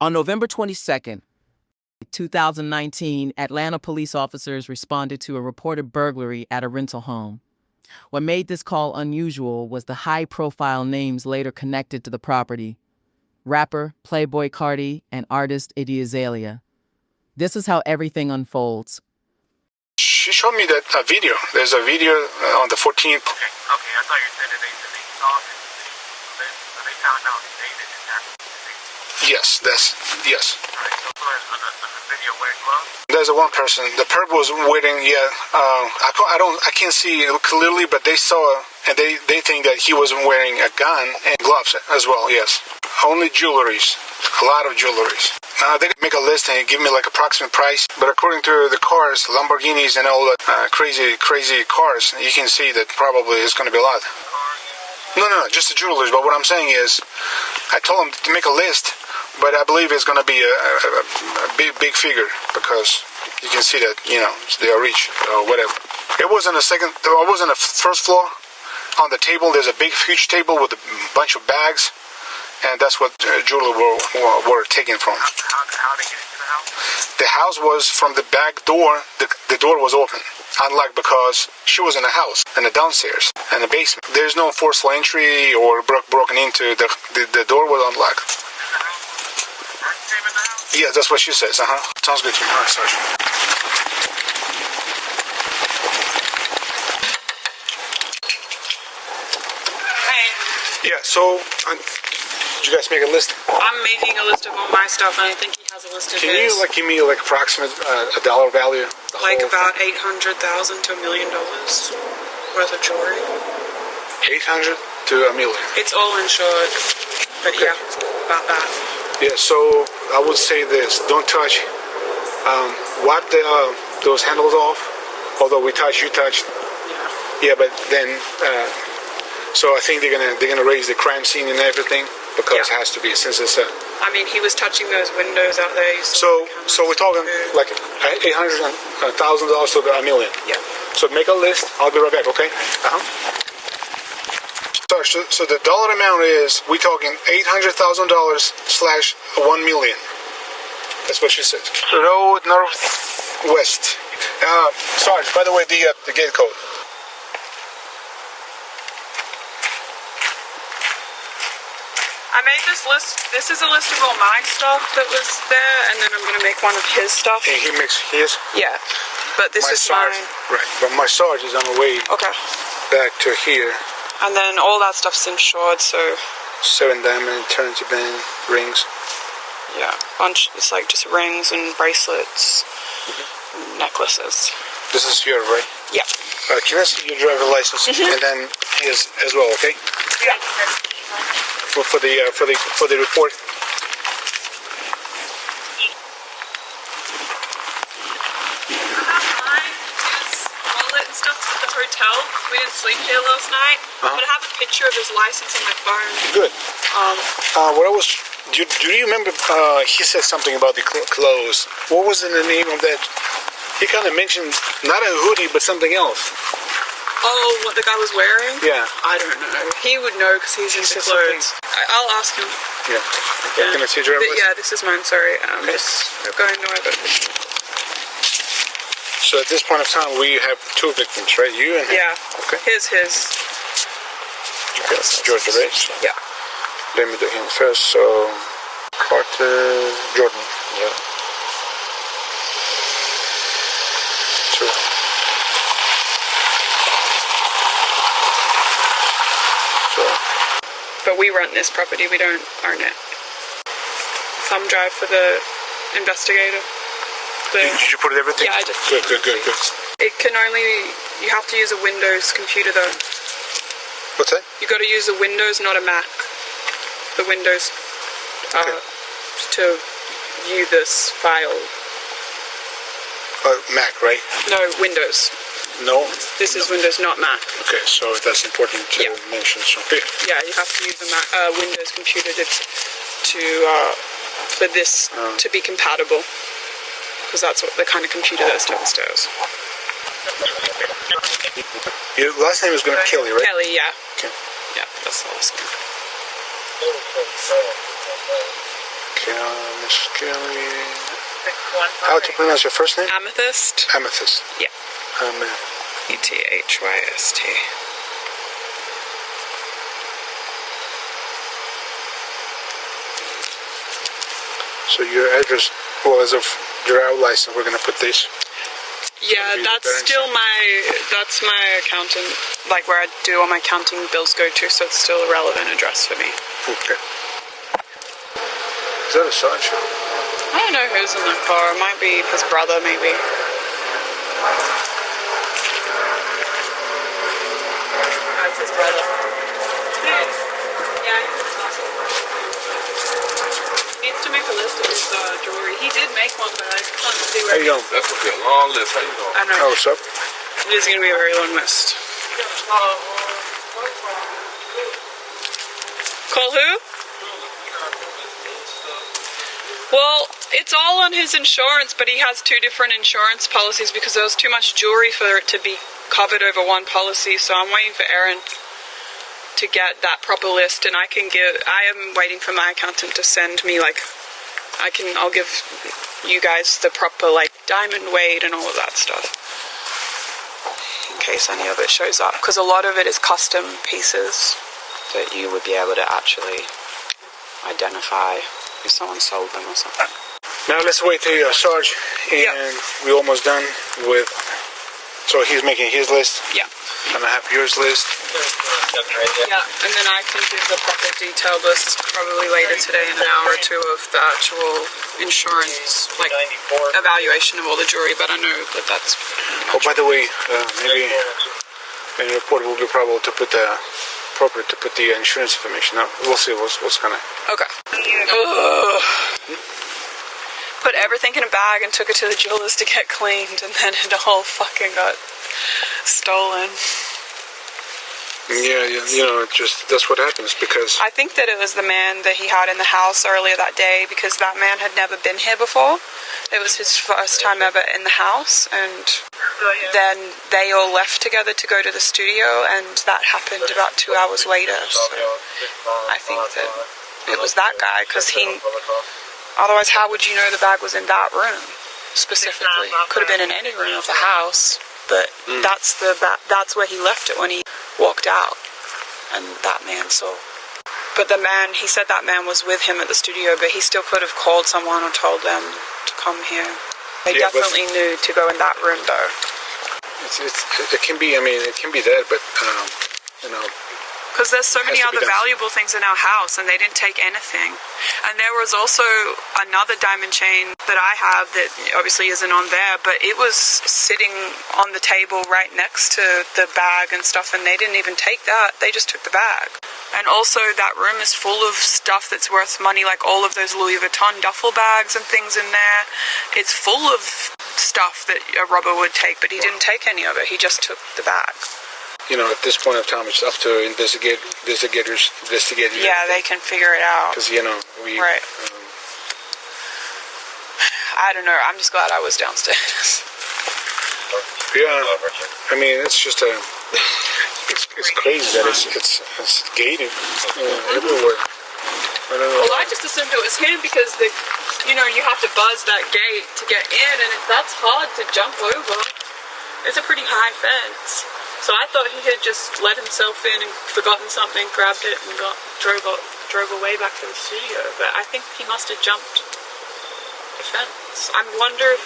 On November 22nd, 2019, Atlanta police officers responded to a reported burglary at a rental home. What made this call unusual was the high-profile names later connected to the property: rapper Playboi Carti and artist Iggy Azalea. This is how everything unfolds. She showed me that video. There's a video on the 14th. Okay, I thought you said that they saw it. They found out David in that. Yes, yes. Alright, so on the video wearing gloves? There's a one person. The perp was wearing, I can't see it clearly, but they saw, and they think that he was wearing a gun and gloves as well, yes. Only jewelries. A lot of jewelries. They make a list and give me like approximate price, but according to the cars, Lamborghinis and all the crazy cars, you can see that probably it's going to be a lot. No, just the jewelries. But what I'm saying is, I told them to make a list, but I believe it's going to be a big figure, because you can see that, they are rich or whatever. It was on the first floor. On the table, there's a big, huge table with a bunch of bags. And that's what jewelry were taken from. How did they get into the house? The house was from the back door. The door was open. Unlike because she was in the house, in the downstairs, in the basement. There's no forceful entry or broken into. The door was unlocked. Came in the house? Yeah, that's what she says. Sounds good to me. All right, Sergeant. Hey. Yeah. So. Did you guys make a list? I'm making a list of all my stuff, and I think he has a list of his. Can you give me approximate a dollar value? Like about $800,000 to $1 million worth of jewelry. 800 to $1 million. It's all insured, but okay. Yeah, about that. Yeah. So I would say this: don't touch. Wipe those handles off. Although you touched. Yeah. Yeah, but then. So I think they're gonna raise the crime scene and everything. Because it has to be, since it's I mean, he was touching those windows out there. So we're talking like $800,000 to $1 million. Yeah. So make a list. I'll be right back. Okay. So the dollar amount is, we're talking $800,000 / $1 million. That's what she said. Road northwest. Sarge, by the way, the gate code. I made this list. This is a list of all my stuff that was there, and then I'm going to make one of his stuff. And he makes his? Yeah. But this is mine. Right. But my Sarge is on the way back to here. And then all that stuff's insured, so... 7 diamond, eternity band, rings. Yeah. Bunch. It's like just rings and bracelets, and necklaces. This is yours, right? Yeah. Can I see your driver license? And then his as well, okay? Yeah. For the report. Wallet and stuff at the hotel. We didn't sleep here last night, but I have a picture of his license on my phone. Good. Do you remember? He said something about the clothes. What was the name of that? He kind of mentioned not a hoodie, but something else. Oh, what the guy was wearing? Yeah. I don't know. He would know because he's into clothes. I'll ask him. Yeah. Okay. Can I see your driver's license? Yeah, this is mine. Sorry. Just going nowhere. So at this point of time, we have 2 victims, right? You and him? Yeah. Okay. His. Okay. Georgia, right? Yeah. Let me do him first. So, Carter, Jordan. Yeah. 2. But we rent this property, we don't own it. Thumb drive for the investigator. Did you put everything? Yeah, I did. Good. It can only, you have to use a Windows computer though. What's that? You got to use a Windows, not a Mac. The Windows to view this file. Mac, right? No, Windows. No? This is Windows, not Mac. Okay, so that's important to mention. So. Yeah, you have to use a Windows computer for this to be compatible. Because that's what the kind of computer that's downstairs. Your last name is going to be Kelly, right? Kelly, yeah. Okay. Yeah, that's the last name. Okay, Miss Kelly. How to pronounce your first name? Amethyst. Amethyst. Yeah. ETHYST. So your address, well, as of your out license, we're gonna put this. Yeah, that's still that's my accountant, like where I do all my accounting bills go to, so it's still a relevant address for me. Okay. Is that a Sarge? I don't know who's in the car. It might be his brother, maybe. That's his brother. Yeah, he needs to make a list of his jewelry. He did make one, but I can't see where. How you doing? That's gonna be a long list. How you doing? I know. Oh, what's up? It is going to be a very long list. Call who? Well, it's all on his insurance, but he has two different insurance policies because there was too much jewelry for it to be covered over one policy. So I'm waiting for Aaron to get that proper list, and I am waiting for my accountant to send me, like, I'll give you guys the proper, like, diamond weight and all of that stuff in case any of it shows up, because a lot of it is custom pieces that you would be able to actually identify if someone sold them or something. Now let's wait till Sarge, and we're almost done with. So he's making his list. Yeah. I'm gonna have yours list. Yeah, and then I can give the proper detailed list probably later today in an hour or two of the actual insurance, like evaluation of all the jewelry. But I know that that's. Oh, by the way, maybe in the report it will be probable to put the appropriate to put the insurance information. Now we'll see what's gonna. Okay. Put everything in a bag and took it to the jewelers to get cleaned, and then it all fucking got stolen. Yeah, you know, that's what happens because. I think that it was the man that he had in the house earlier that day, because that man had never been here before. It was his first time ever in the house, and then they all left together to go to the studio, and that happened about 2 hours later. So I think that it was that guy, because otherwise how would you know the bag was in that room specifically? Could have been in any room of the house, but that's where he left it when he walked out, and that man saw. But he said that man was with him at the studio, but he still could have called someone or told them to come here. They definitely knew to go in that room, though. It can be, I mean, it can be that, but, you know. Because there's so many other valuable things in our house, and they didn't take anything. And there was also another diamond chain that I have that obviously isn't on there, but it was sitting on the table right next to the bag and stuff, and they didn't even take that. They just took the bag. And also that room is full of stuff that's worth money, like all of those Louis Vuitton duffel bags and things in there. It's full of stuff that a robber would take, but he didn't take any of it. He just took the bag. You know, at this point of time, it's up to investigators. Yeah, they can figure it out. Because, you know, Right. I don't know. I'm just glad I was downstairs. Yeah, I mean, it's just it's crazy that it's gated everywhere. I don't know. Well, I just assumed it was him because you have to buzz that gate to get in, and that's hard to jump over. It's a pretty high fence. So I thought he had just let himself in and forgotten something, grabbed it, and drove away back to the studio. But I think he must have jumped the fence. I wonder if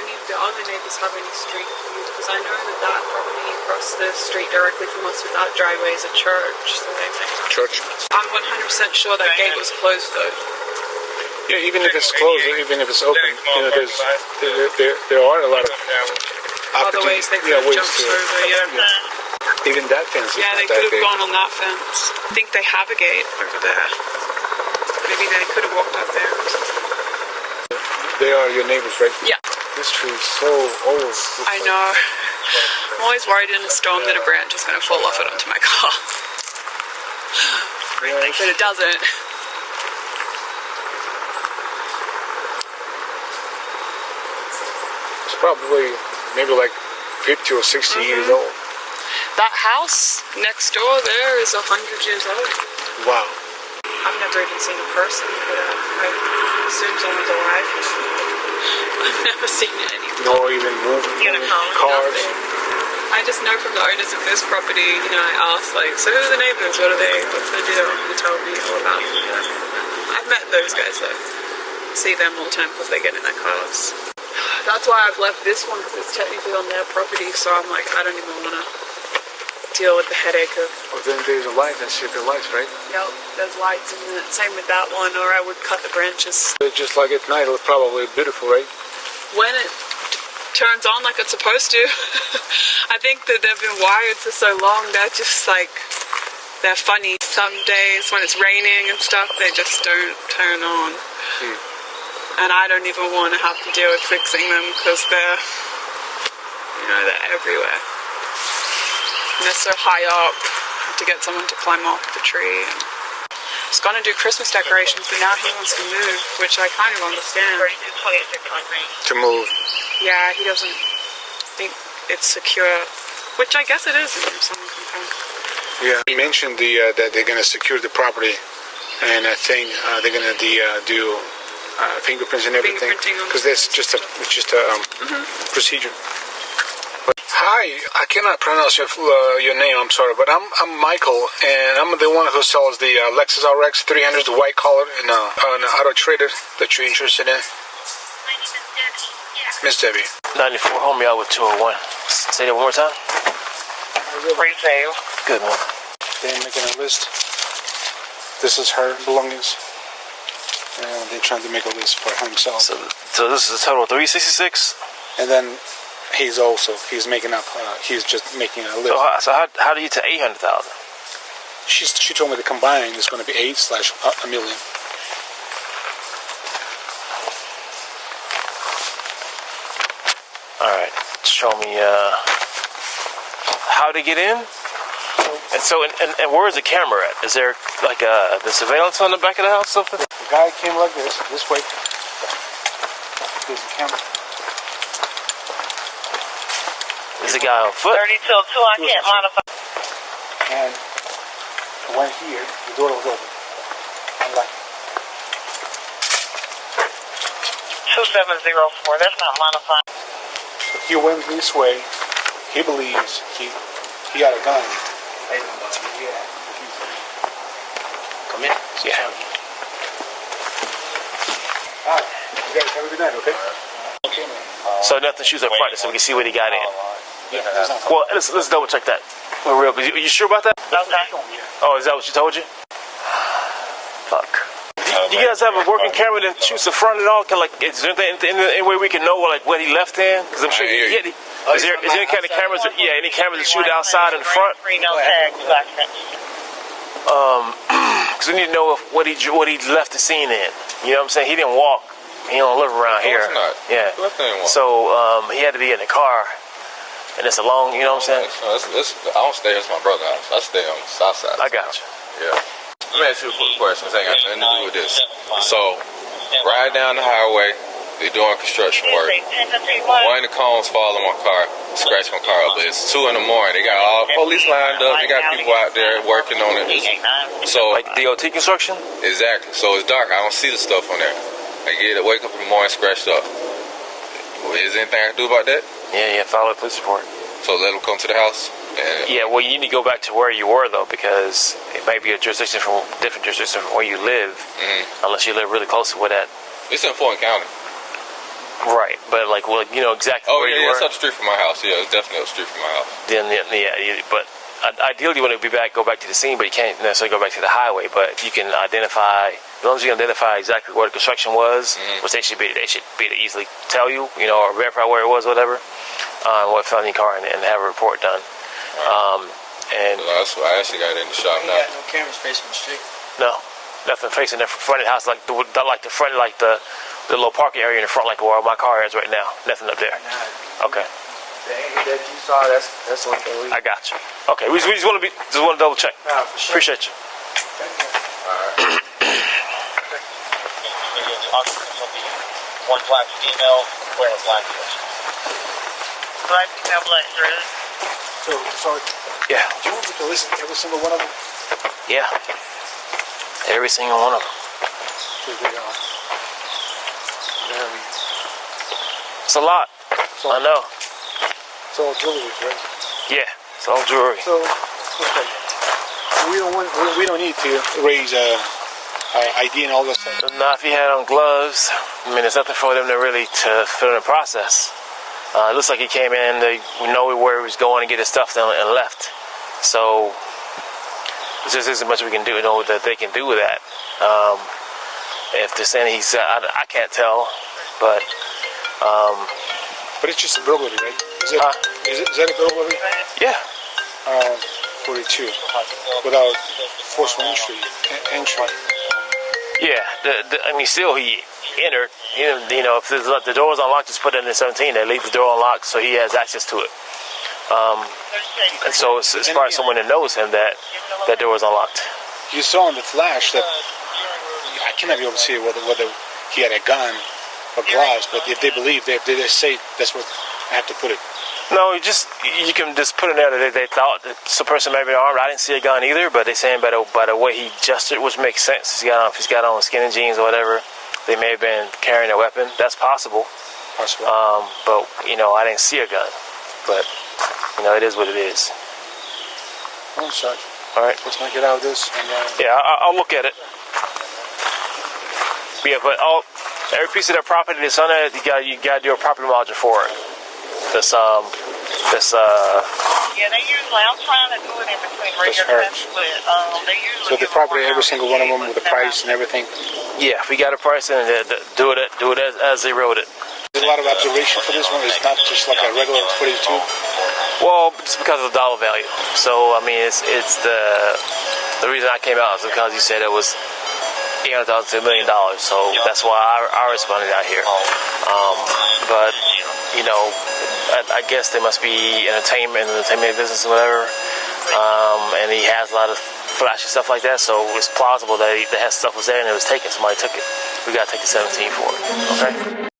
any of the other neighbors have any street views, because I know that property across the street directly from us with that driveway is a church. So they might. Church? I'm 100% sure that gate was closed though. Yeah, even if it's closed, even if it's open, you know, there are a lot of other ways they could have jumped over, Even that fence is yeah, they could have gone on that fence. I think they have a gate over there. Maybe they could have walked up there. They are your neighbors, right? Yeah. This tree is so old. I know. I'm always worried in a storm that a branch is going to fall off it onto my car. But it doesn't. It's probably maybe like 50 or 60 years old. That house next door there is 100 years old. Wow. I've never even seen a person, but I assume someone's alive. I've never seen anything. Nor even moving cars. I just know from the owners of this property, you know, I asked, like, so who are the neighbors? What's their deal? They told me all about it. I've met those guys, though. See them all the time because they get in their cars. That's why I've left this one, because it's technically on their property, so I'm like, I don't even want to deal with the headache of... Well, then there's a light, that's your lights, right? Yep, there's lights in it. Same with that one, or I would cut the branches. Just like at night, it was probably beautiful, right? When it turns on like it's supposed to. I think that they've been wired for so long, they're just like, they're funny. Some days when it's raining and stuff, they just don't turn on. And I don't even want to have to deal with fixing them because they're, you know, they're everywhere. And they're so high up, I have to get someone to climb off the tree. And he's going to do Christmas decorations, but now he wants to move, which I kind of understand. To move. Yeah, he doesn't think it's secure, which I guess it is if someone can come. Yeah, he mentioned that they're going to secure the property, and I think they're going to do fingerprints and everything, because that's just a procedure. But, hi, I cannot pronounce your name. I'm sorry, but I'm Michael, and I'm the one who sells the Lexus RX 300, the white collar, and an auto trader that you're interested in. Miss Debbie. 94, hold me out with 201. Say that one more time. Retail. Good one. They're making a list. This is her belongings. And they're trying to make a list for himself. So this is a total of 366? And then he's making up, he's just making a list. So how do you to 800,000? She told me the combined is going to be 8/1 million. Alright, show me how to get in. And so, and where is the camera at? Is there like the surveillance on the back of the house or something? The guy came like this way. There's the camera. Is the guy on foot? 30 till 2, I can't modify. And I went here, the door was open. I'm like, 2704, that's not modifying. he went this way. He believes he got a gun. Come in. Yeah. All right. You guys have a good night, okay? Okay, man. So nothing shoots up front so we can see what he got in. Yeah, that's not Well, let's double check that. For real. Are you sure about that? Okay. Oh, is that what she told you? Fuck. Do you guys have a working camera that shoots the front at all? Is there any way we can know like what he left in? Because I'm sure is there any kind of cameras? Any cameras that shoot outside in the front? Because we need to know what he left the scene in. You know what I'm saying? He didn't walk. He don't live around here. Not. Yeah. So he had to be in the car, and it's a long. You know what I'm saying? I don't stay at my brother's house. I stay on the south side. I got you. Yeah. Let me ask you a quick question. This ain't got nothing to do with this. So, ride down the highway, they're doing construction work. One of the cones fall on my car, scratch my car up. It's 2 in the morning. They got all police lined up. They got people out there working on it. So, Like DOT construction? exactly. So it's dark. I don't see the stuff on there. I wake up in the morning scratched up. Is there anything I can do about that? Yeah. Follow the police report. So let them come to the house? Yeah, well, you need to go back to where you were, though, because it might be a jurisdiction from different jurisdiction from where you live, unless you live really close to where that. It's in Fulton County. Right, but like, well, you know exactly where you were. It's up the street from my house. Yeah, it's definitely up the street from my house. Then, but ideally you want to go back to the scene, but you can't necessarily go back to the highway. But if you can identify, as long as you can identify exactly where the construction was, which they should be able to easily tell you, you know, or verify where it was, whatever. What found in your car and have a report done. And I actually got it in the shop now. You got no cameras facing the street? no, nothing facing the front of the house, like the front, like the little parking area in the front, like where my car is right now. Nothing up there. Nah, Okay. the angle that you saw, that's one thing we... I got you. Okay, we just want to double check. Nah, for sure. Appreciate you. One black female, wearing a black dress. Black female, black dress. So, sorry. Yeah. Do you want me to listen to every single one of them? Yeah. Every single one of them. It's a lot. I know. It's all jewelry, right? Yeah, it's all jewelry. So, okay. We don't need to raise ID and all this stuff. Now, if he had on gloves, I mean, there's nothing for them to really to fill in the process. It looks like he came in. We know where he was going to get his stuff done and left. So there just isn't much we can do. Know that they can do with that. If they're saying he's, I can't tell, but it's just a burglary, right? Is that a burglary? Yeah. 42 without forceful entry. Yeah. I mean, still he entered. You know, if the door is unlocked, just put it in the 17. They leave the door unlocked, so he has access to it. And so it's probably someone that knows him that door is unlocked. You saw in the flash that I cannot be able to see whether he had a gun or gloves, but if they believe, they say that's what I have to put it. No, you can just put it there that they thought that the person may be armed. I didn't see a gun either, but they're saying by the way he gestured, which makes sense. If he's got on skinny jeans or whatever, they may have been carrying a weapon. That's possible. But I didn't see a gun. But it is what it is. Oh, sorry. All right. Let's not get out of this. Yeah, I'll look at it. Yeah, but every piece of that property that's on it, you got to do a property module for it. Yeah, they usually, I'm trying to do it in between regular tests, but they usually. So the property, every single one of them with the price and everything? Yeah, we got a price and do it as they wrote it. There's a lot of observation for this one. It's not just like a regular 42. Well, just because of the dollar value. So I mean, it's the reason I came out is because you said it was $800,000 to $1 million. So that's why I responded out here. But I guess there must be entertainment business or whatever. And he has a lot of flashy stuff like that. So it's plausible that stuff was there and it was taken. Somebody took it. We gotta take the 17 for it. Okay.